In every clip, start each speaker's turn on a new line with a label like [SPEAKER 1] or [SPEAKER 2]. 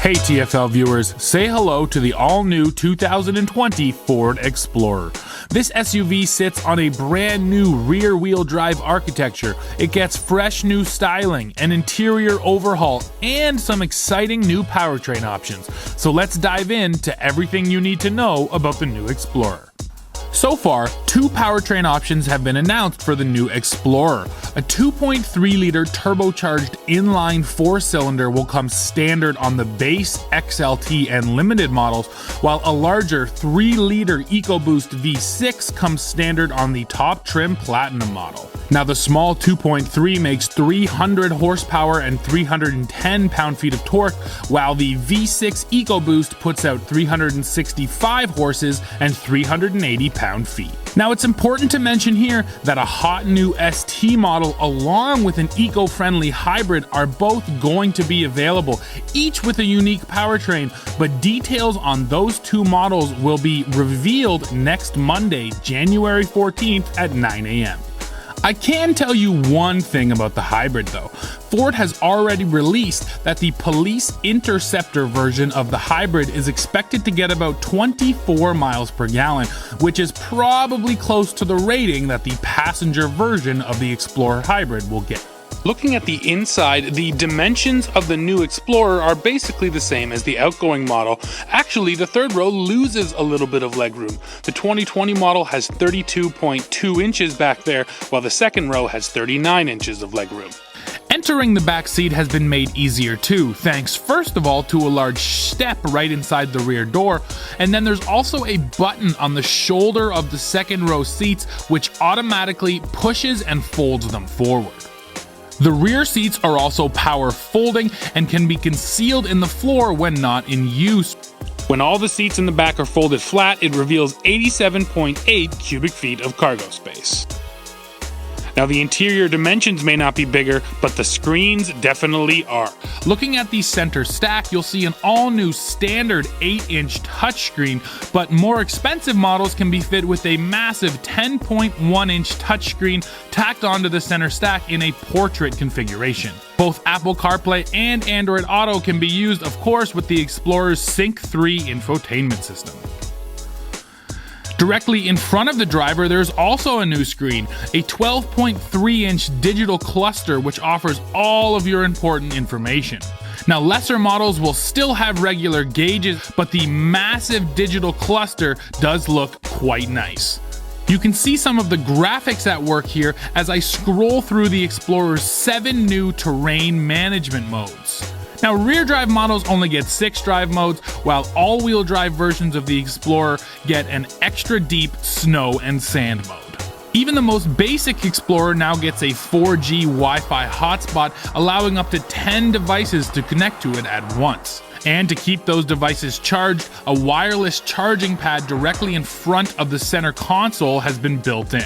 [SPEAKER 1] Hey TFL viewers, say hello to the all-new 2020 Ford Explorer. This SUV sits on a brand new rear-wheel drive architecture. It gets fresh new styling, an interior overhaul, and some exciting new powertrain options. So let's dive into everything you need to know about the new Explorer. So far, two powertrain options have been announced for the new Explorer. A 2.3-liter turbocharged inline 4-cylinder will come standard on the base, XLT, and limited models, while a larger 3-liter EcoBoost V6 comes standard on the top trim Platinum model. Now the small 2.3 makes 300 horsepower and 310 pound-feet of torque, while the V6 EcoBoost puts out 365 horses and 380 pound-feet. Now it's important to mention here that a hot new ST model along with an eco-friendly hybrid are both going to be available, each with a unique powertrain, but details on those two models will be revealed next Monday, January 14th at 9 a.m. I can tell you one thing about the hybrid though. Ford has already released that the Police Interceptor version of the hybrid is expected to get about 24 miles per gallon, which is probably close to the rating that the passenger version of the Explorer hybrid will get. Looking at the inside, the dimensions of the new Explorer are basically the same as the outgoing model. Actually, the third row loses a little bit of legroom. The 2020 model has 32.2 inches back there, while the second row has 39 inches of legroom. Entering the back seat has been made easier too, thanks first of all to a large step right inside the rear door, and then there's also a button on the shoulder of the second row seats which automatically pushes and folds them forward. The rear seats are also power folding and can be concealed in the floor when not in use. When all the seats in the back are folded flat, it reveals 87.8 cubic feet of cargo space. Now the interior dimensions may not be bigger, but the screens definitely are. Looking at the center stack, you'll see an all-new standard 8-inch touchscreen, but more expensive models can be fit with a massive 10.1-inch touchscreen tacked onto the center stack in a portrait configuration. Both Apple CarPlay and Android Auto can be used, of course, with the Explorer's Sync 3 infotainment system. Directly in front of the driver, there's also a new screen, a 12.3-inch digital cluster which offers all of your important information. Now, lesser models will still have regular gauges, but the massive digital cluster does look quite nice. You can see some of the graphics at work here as I scroll through the Explorer's 7 new terrain management modes. Now, rear drive models only get 6 drive modes, while all-wheel drive versions of the Explorer get an extra deep snow and sand mode. Even the most basic Explorer now gets a 4G Wi-Fi hotspot, allowing up to 10 devices to connect to it at once. And to keep those devices charged, a wireless charging pad directly in front of the center console has been built in.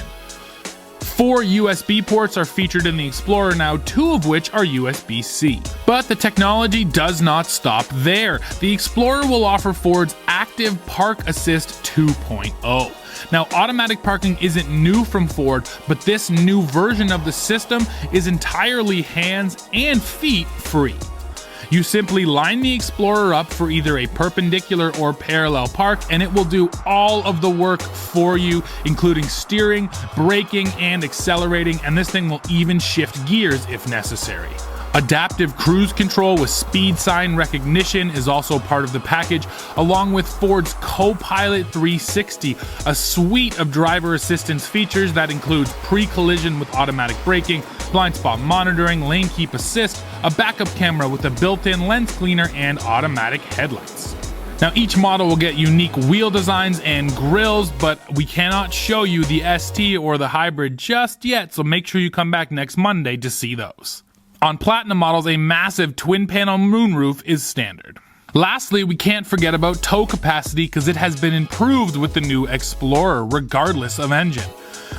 [SPEAKER 1] 4 USB ports are featured in the Explorer now, 2 of which are USB-C. But the technology does not stop there. The Explorer will offer Ford's Active Park Assist 2.0. Now, automatic parking isn't new from Ford, but this new version of the system is entirely hands and feet free. You simply line the Explorer up for either a perpendicular or parallel park, and it will do all of the work for you, including steering, braking, and accelerating, and this thing will even shift gears if necessary. Adaptive cruise control with speed sign recognition is also part of the package, along with Ford's Co-Pilot 360, a suite of driver assistance features that includes pre-collision with automatic braking, blind spot monitoring, lane keep assist, a backup camera with a built-in lens cleaner, and automatic headlights. Now, each model will get unique wheel designs and grills, but we cannot show you the ST or the hybrid just yet, so make sure you come back next Monday to see those. On Platinum models, a massive twin-panel moonroof is standard. Lastly, we can't forget about tow capacity because it has been improved with the new Explorer regardless of engine.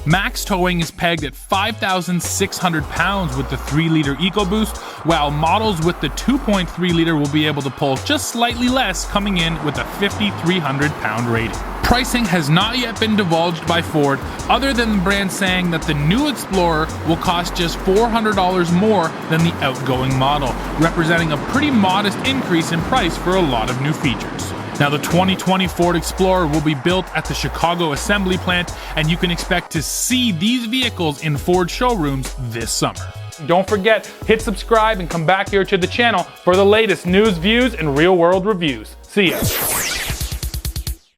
[SPEAKER 1] Max towing is pegged at 5,600 pounds with the 3-liter EcoBoost, while models with the 2.3-liter will be able to pull just slightly less, coming in with a 5,300 pound rating. Pricing has not yet been divulged by Ford, other than the brand saying that the new Explorer will cost just $400 more than the outgoing model, representing a pretty modest increase in price for a lot of new features. Now, the 2020 Ford Explorer will be built at the Chicago assembly plant, and you can expect to see these vehicles in Ford showrooms this summer. Don't forget, hit subscribe and come back here to the channel for the latest news, views, and real-world reviews. See ya!